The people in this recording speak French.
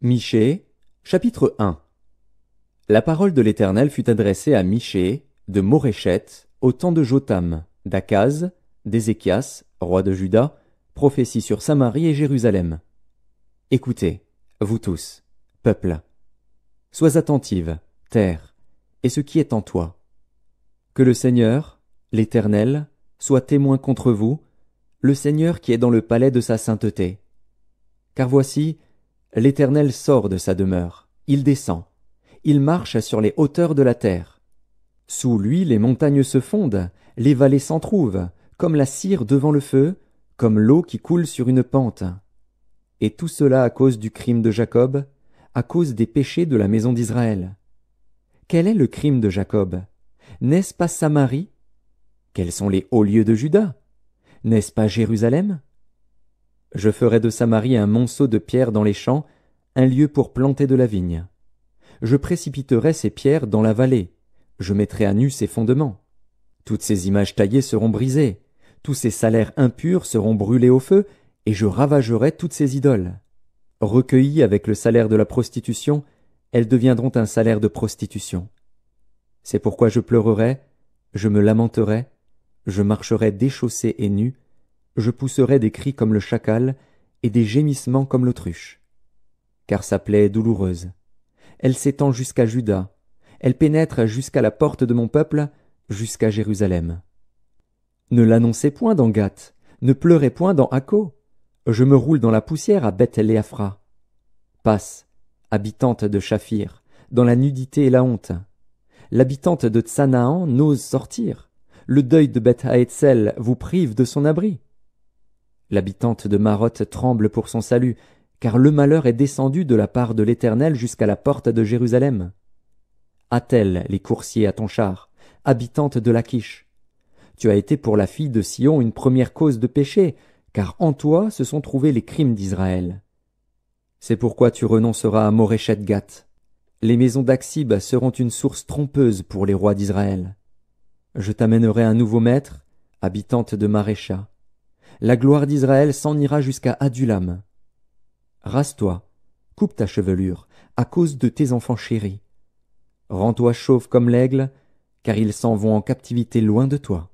Michée, chapitre 1. La parole de l'Éternel fut adressée à Michée, de Moréchet, au temps de Jotham, d'Akaz, d'Ézéchias, roi de Juda, prophétie sur Samarie et Jérusalem. Écoutez, vous tous, peuple. Sois attentive, terre, et ce qui est en toi. Que le Seigneur, l'Éternel, soit témoin contre vous, le Seigneur qui est dans le palais de sa sainteté. Car voici, l'Éternel sort de sa demeure, il descend, il marche sur les hauteurs de la terre. Sous lui les montagnes se fondent, les vallées s'entrouvent, comme la cire devant le feu, comme l'eau qui coule sur une pente. Et tout cela à cause du crime de Jacob, à cause des péchés de la maison d'Israël. Quel est le crime de Jacob? N'est-ce pas Samarie? Quels sont les hauts lieux de Juda? N'est-ce pas Jérusalem? Je ferai de Samarie un monceau de pierres dans les champs, un lieu pour planter de la vigne. Je précipiterai ces pierres dans la vallée, je mettrai à nu ses fondements. Toutes ces images taillées seront brisées, tous ces salaires impurs seront brûlés au feu, et je ravagerai toutes ces idoles. Recueillies avec le salaire de la prostitution, elles deviendront un salaire de prostitution. C'est pourquoi je pleurerai, je me lamenterai, je marcherai déchaussé et nu, je pousserai des cris comme le chacal, et des gémissements comme l'autruche. Car sa plaie est douloureuse. Elle s'étend jusqu'à Juda, elle pénètre jusqu'à la porte de mon peuple, jusqu'à Jérusalem. Ne l'annoncez point dans Gath, ne pleurez point dans Akko. Je me roule dans la poussière à Beth-Léaphra. Passe, habitante de Shaphir, dans la nudité et la honte. L'habitante de Tsanaan n'ose sortir. Le deuil de Beth-Haetzel vous prive de son abri. L'habitante de Maroth tremble pour son salut, car le malheur est descendu de la part de l'Éternel jusqu'à la porte de Jérusalem. Attelle les coursiers à ton char, habitante de Lachish. Tu as été pour la fille de Sion une première cause de péché, car en toi se sont trouvés les crimes d'Israël. C'est pourquoi tu renonceras à Moréchet-Gath. Les maisons d'Aksib seront une source trompeuse pour les rois d'Israël. Je t'amènerai un nouveau maître, habitante de Marécha. La gloire d'Israël s'en ira jusqu'à Adulam. Rase-toi, coupe ta chevelure, à cause de tes enfants chéris. Rends-toi chauve comme l'aigle, car ils s'en vont en captivité loin de toi.